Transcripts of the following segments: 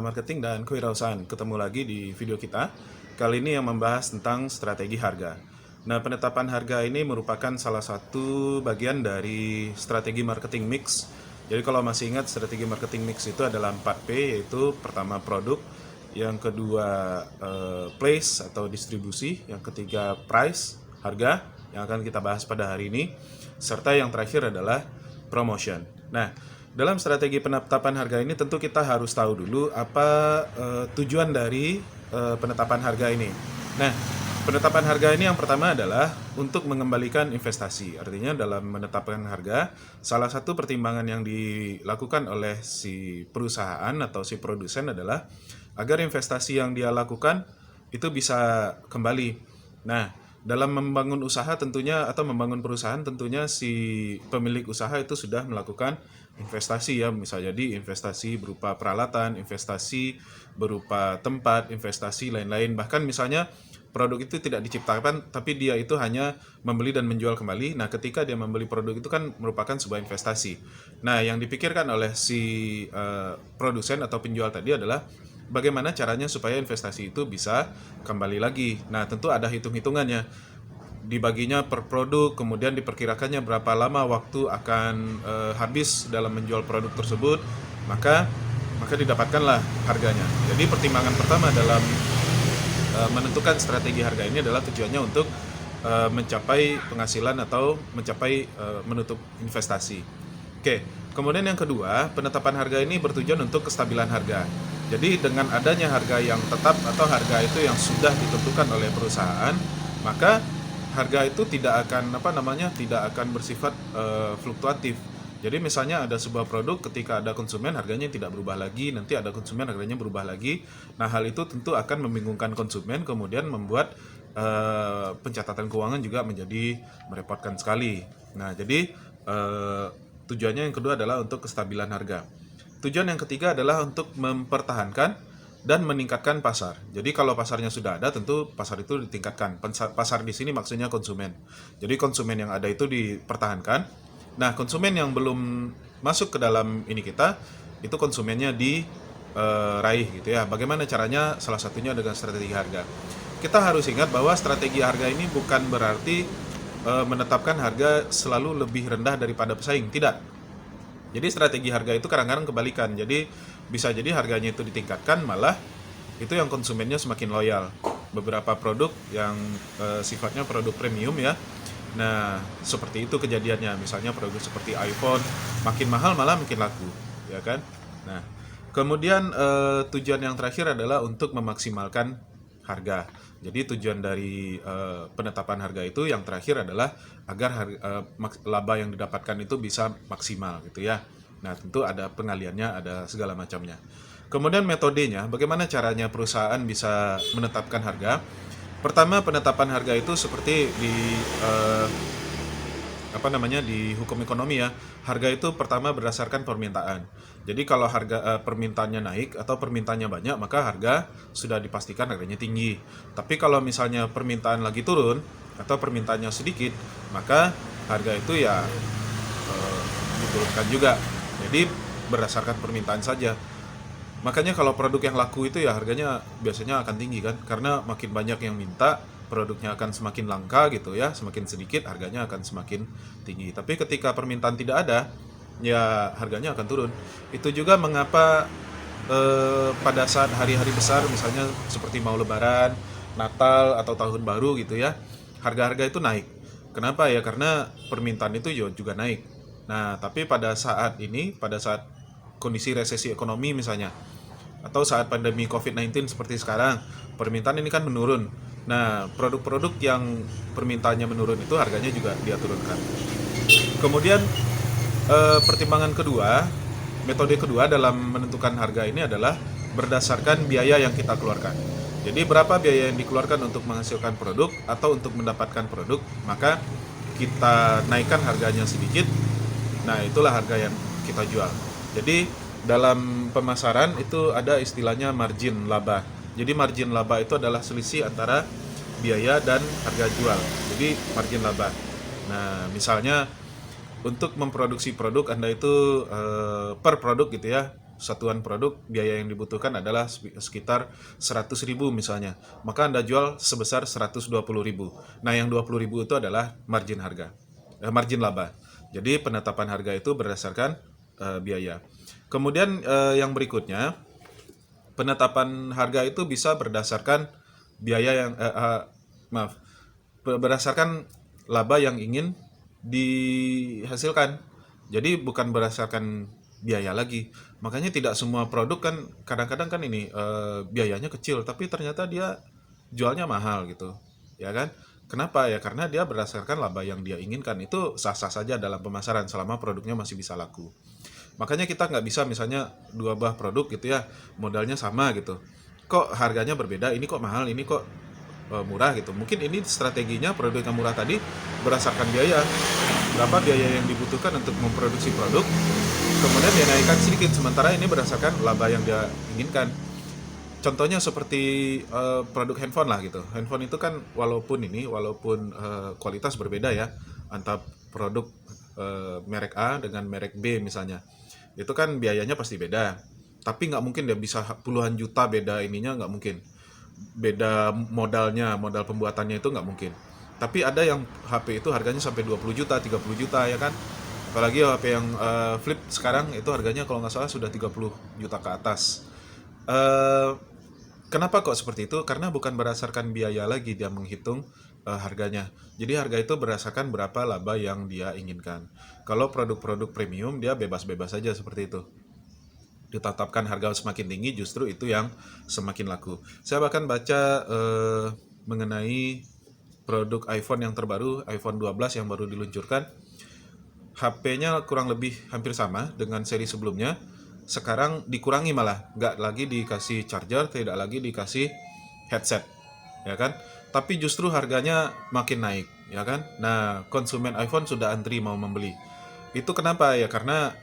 Pengacara Marketing dan Kewirausahaan. Ketemu lagi di video kita. Kali ini yang membahas tentang strategi harga. Nah, penetapan harga ini merupakan salah satu bagian dari strategi marketing mix. Jadi kalau masih ingat, strategi marketing mix itu adalah 4P, yaitu pertama produk, yang kedua place atau distribusi, yang ketiga price, harga, yang akan kita bahas pada hari ini, serta yang terakhir adalah promotion. Nah, dalam strategi penetapan harga ini tentu kita harus tahu dulu apa tujuan dari penetapan harga ini. Nah, penetapan harga ini yang pertama adalah untuk mengembalikan investasi. Artinya dalam menetapkan harga, salah satu pertimbangan yang dilakukan oleh si perusahaan atau si produsen adalah agar investasi yang dia lakukan itu bisa kembali. Nah, dalam membangun usaha tentunya atau membangun perusahaan tentunya si pemilik usaha itu sudah melakukan investasi ya, bisa jadi investasi berupa peralatan, investasi berupa tempat, investasi lain-lain. Bahkan misalnya produk itu tidak diciptakan tapi dia itu hanya membeli dan menjual kembali. Nah, ketika dia membeli produk itu kan merupakan sebuah investasi. Nah, yang dipikirkan oleh si produsen atau penjual tadi adalah bagaimana caranya supaya investasi itu bisa kembali lagi. Nah, tentu ada hitung-hitungannya. Dibaginya per produk, kemudian diperkirakannya berapa lama waktu akan habis dalam menjual produk tersebut, maka didapatkanlah harganya. Jadi pertimbangan pertama dalam menentukan strategi harga ini adalah tujuannya untuk mencapai penghasilan atau mencapai menutup investasi. Oke, kemudian yang kedua, penetapan harga ini bertujuan untuk kestabilan harga. Jadi dengan adanya harga yang tetap atau harga itu yang sudah ditentukan oleh perusahaan, maka harga itu tidak akan tidak akan bersifat fluktuatif. Jadi misalnya ada sebuah produk, ketika ada konsumen harganya tidak berubah lagi, nanti ada konsumen harganya berubah lagi. Nah, hal itu tentu akan membingungkan konsumen, kemudian membuat pencatatan keuangan juga menjadi merepotkan sekali. Nah, jadi tujuannya yang kedua adalah untuk kestabilan harga. Tujuan yang ketiga adalah untuk mempertahankan dan meningkatkan pasar. Jadi kalau pasarnya sudah ada, tentu pasar itu ditingkatkan. Pasar di sini maksudnya konsumen. Jadi konsumen yang ada itu dipertahankan. Nah, konsumen yang belum masuk ke dalam ini kita, itu konsumennya diraih gitu ya. Bagaimana caranya? Salah satunya dengan strategi harga. Kita harus ingat bahwa strategi harga ini bukan berarti menetapkan harga selalu lebih rendah daripada pesaing. Tidak. Jadi strategi harga itu kadang-kadang kebalikan. Jadi bisa jadi harganya itu ditingkatkan, malah itu yang konsumennya semakin loyal. Beberapa produk yang sifatnya produk premium ya. Nah, seperti itu kejadiannya. Misalnya produk seperti iPhone, makin mahal malah makin laku, ya kan? Nah, kemudian tujuan yang terakhir adalah untuk memaksimalkan harga. Jadi tujuan dari penetapan harga itu yang terakhir adalah agar laba yang didapatkan itu bisa maksimal gitu ya. Nah, tentu ada pengaliannya, ada segala macamnya. Kemudian metodenya, bagaimana caranya perusahaan bisa menetapkan harga? Pertama, penetapan harga itu seperti di hukum ekonomi ya. Harga itu pertama berdasarkan permintaan. Jadi kalau harga permintaannya naik atau permintaannya banyak, maka harga sudah dipastikan harganya tinggi. Tapi kalau misalnya permintaan lagi turun atau permintaannya sedikit, maka harga itu ya diturunkan juga. Jadi berdasarkan permintaan saja. Makanya kalau produk yang laku itu ya harganya biasanya akan tinggi kan, karena makin banyak yang minta, produknya akan semakin langka gitu ya, semakin sedikit harganya akan semakin tinggi. Tapi ketika permintaan tidak ada, ya harganya akan turun. Itu juga mengapa pada saat hari-hari besar misalnya seperti mau Lebaran, Natal atau Tahun Baru gitu ya, harga-harga itu naik. Kenapa ya? Karena permintaan itu juga naik. Nah, tapi pada saat ini, pada saat kondisi resesi ekonomi misalnya, atau saat pandemi COVID-19 seperti sekarang, permintaan ini kan menurun. Nah, produk-produk yang permintaannya menurun itu harganya juga dia turunkan. Kemudian pertimbangan kedua, metode kedua dalam menentukan harga ini adalah berdasarkan biaya yang kita keluarkan. Jadi berapa biaya yang dikeluarkan untuk menghasilkan produk atau untuk mendapatkan produk, maka kita naikkan harganya sedikit. Nah, itulah harga yang kita jual. Jadi dalam pemasaran itu ada istilahnya margin laba. Jadi margin laba itu adalah selisih antara biaya dan harga jual. Jadi margin laba. Nah, misalnya untuk memproduksi produk Anda itu per produk gitu ya, satuan produk biaya yang dibutuhkan adalah sekitar 100.000 misalnya, maka Anda jual sebesar 120.000. Nah, yang 20.000 itu adalah margin laba. Jadi penetapan harga itu berdasarkan biaya. Kemudian yang berikutnya, penetapan harga itu bisa berdasarkan biaya yang berdasarkan laba yang ingin dihasilkan. Jadi bukan berdasarkan biaya lagi. Makanya tidak semua produk kan kadang-kadang kan ini biayanya kecil tapi ternyata dia jualnya mahal gitu. Ya kan? Kenapa ya? Karena dia berdasarkan laba yang dia inginkan. Itu sah-sah saja dalam pemasaran selama produknya masih bisa laku. Makanya kita nggak bisa misalnya dua buah produk gitu ya, modalnya sama gitu. Kok harganya berbeda, ini kok mahal, ini kok murah gitu. Mungkin ini strateginya produk yang murah tadi berdasarkan biaya. Berapa biaya yang dibutuhkan untuk memproduksi produk, kemudian dia naikkan sedikit, sementara ini berdasarkan laba yang dia inginkan. Contohnya seperti produk handphone lah gitu. Handphone itu kan walaupun kualitas berbeda ya antara produk merek A dengan merek B misalnya, itu kan biayanya pasti beda. Tapi nggak mungkin dia bisa puluhan juta beda ininya, nggak mungkin. Beda modalnya, modal pembuatannya itu nggak mungkin. Tapi ada yang HP itu harganya sampai 20 juta, 30 juta ya kan. Apalagi HP yang flip sekarang itu harganya kalau nggak salah sudah 30 juta ke atas. Kenapa kok seperti itu? Karena bukan berdasarkan biaya lagi dia menghitung harganya. Jadi harga itu berdasarkan berapa laba yang dia inginkan. Kalau produk-produk premium dia bebas-bebas saja seperti itu. Ditetapkan harga semakin tinggi justru itu yang semakin laku. Saya bahkan baca mengenai produk iPhone yang terbaru, iPhone 12 yang baru diluncurkan. HP-nya kurang lebih hampir sama dengan seri sebelumnya. Sekarang dikurangi malah, nggak lagi dikasih charger, tidak lagi dikasih headset, ya kan? Tapi justru harganya makin naik, ya kan? Nah, konsumen iPhone sudah antri mau membeli. Itu kenapa ya? Karena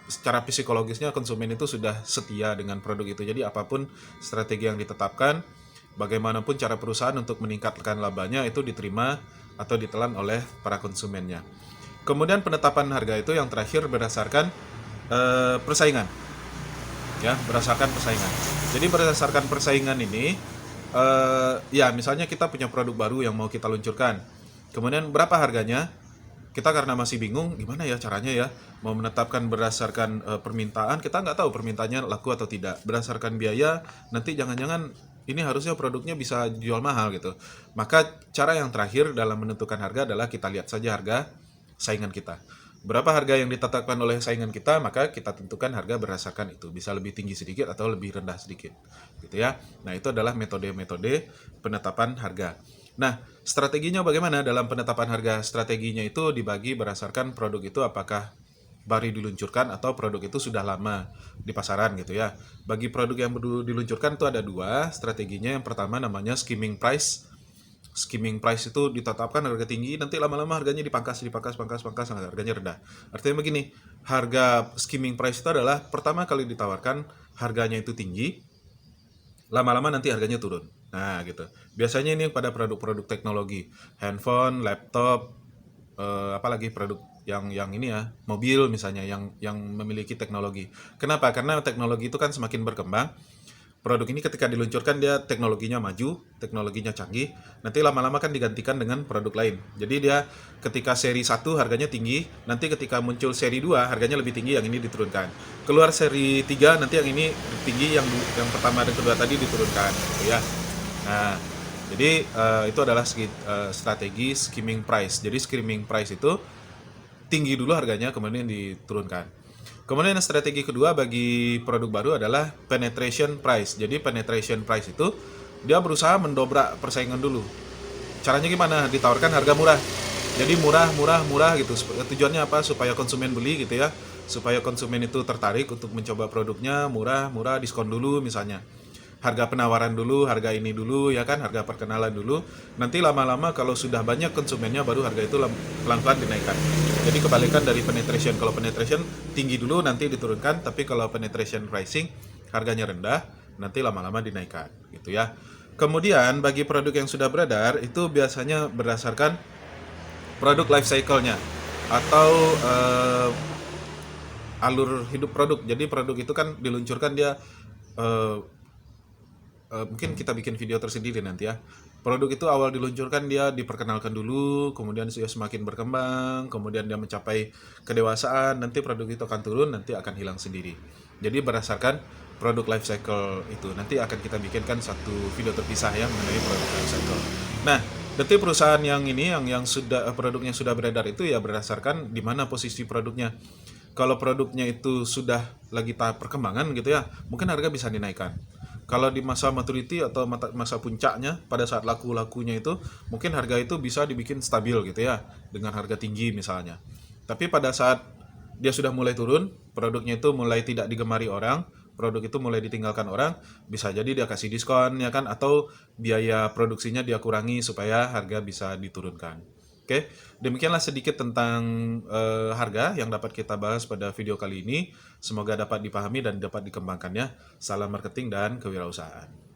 secara psikologisnya konsumen itu sudah setia dengan produk itu. Jadi apapun strategi yang ditetapkan, bagaimanapun cara perusahaan untuk meningkatkan labanya itu diterima atau ditelan oleh para konsumennya. Kemudian penetapan harga itu yang terakhir berdasarkan persaingan, ya berdasarkan persaingan. Jadi berdasarkan persaingan ini, ya misalnya kita punya produk baru yang mau kita luncurkan, kemudian berapa harganya? Kita karena masih bingung gimana ya caranya ya mau menetapkan berdasarkan permintaan, kita nggak tahu permintaannya laku atau tidak. Berdasarkan biaya, nanti jangan-jangan ini harusnya produknya bisa jual mahal gitu. Maka cara yang terakhir dalam menentukan harga adalah kita lihat saja harga saingan kita. Berapa harga yang ditetapkan oleh saingan kita, maka kita tentukan harga berdasarkan itu. Bisa lebih tinggi sedikit atau lebih rendah sedikit. Gitu ya. Nah, itu adalah metode-metode penetapan harga. Nah, strateginya bagaimana dalam penetapan harga? Strateginya itu dibagi berdasarkan produk itu apakah baru diluncurkan atau produk itu sudah lama di pasaran gitu ya. Bagi produk yang baru diluncurkan itu ada dua strateginya. Yang pertama namanya skimming price. Skimming price itu ditetapkan harga tinggi, nanti lama-lama harganya dipangkas, harganya rendah. Artinya begini, harga skimming price itu adalah pertama kali ditawarkan harganya itu tinggi, lama-lama nanti harganya turun. Nah gitu. Biasanya ini pada produk-produk teknologi, handphone, laptop, apalagi produk yang ini ya, mobil misalnya yang memiliki teknologi. Kenapa? Karena teknologi itu kan semakin berkembang. Produk ini ketika diluncurkan dia teknologinya maju, teknologinya canggih, nanti lama-lama kan digantikan dengan produk lain. Jadi dia ketika seri 1 harganya tinggi, nanti ketika muncul seri 2 harganya lebih tinggi, yang ini diturunkan. Keluar seri 3 nanti yang ini tinggi, yang pertama dan kedua tadi diturunkan gitu ya. Nah, jadi itu adalah strategi skimming price. Jadi skimming price itu tinggi dulu harganya kemudian diturunkan. Kemudian strategi kedua bagi produk baru adalah penetration price. Jadi penetration price itu dia berusaha mendobrak persaingan dulu. Caranya gimana? Ditawarkan harga murah. Jadi murah gitu. Tujuannya apa? Supaya konsumen beli gitu ya. Supaya konsumen itu tertarik untuk mencoba produknya, murah, diskon dulu misalnya. Harga penawaran dulu, harga ini dulu ya kan, harga perkenalan dulu. Nanti lama-lama kalau sudah banyak konsumennya baru harga itu pelan-pelan dinaikkan. Jadi kebalikan dari penetration. Kalau penetration tinggi dulu nanti diturunkan, tapi kalau penetration pricing harganya rendah, nanti lama-lama dinaikkan gitu ya. Kemudian bagi produk yang sudah beredar itu biasanya berdasarkan produk life cycle-nya atau alur hidup produk. Jadi produk itu kan diluncurkan dia eh, mungkin kita bikin video tersendiri nanti ya. Produk itu awal diluncurkan dia diperkenalkan dulu, kemudian dia semakin berkembang, kemudian dia mencapai kedewasaan, nanti produk itu akan turun, nanti akan hilang sendiri. Jadi berdasarkan produk life cycle itu, nanti akan kita bikinkan satu video terpisah ya mengenai produk life cycle. Nah, nanti perusahaan yang ini yang sudah produknya sudah beredar itu ya berdasarkan di mana posisi produknya. Kalau produknya itu sudah lagi tahap perkembangan gitu ya, mungkin harga bisa dinaikkan. Kalau di masa maturity atau masa puncaknya pada saat laku-lakunya itu mungkin harga itu bisa dibikin stabil gitu ya dengan harga tinggi misalnya. Tapi pada saat dia sudah mulai turun, produknya itu mulai tidak digemari orang, produk itu mulai ditinggalkan orang, bisa jadi dia kasih diskon ya kan atau biaya produksinya dia kurangi supaya harga bisa diturunkan. Oke, demikianlah sedikit tentang harga yang dapat kita bahas pada video kali ini. Semoga dapat dipahami dan dapat dikembangkannya. Salam marketing dan kewirausahaan.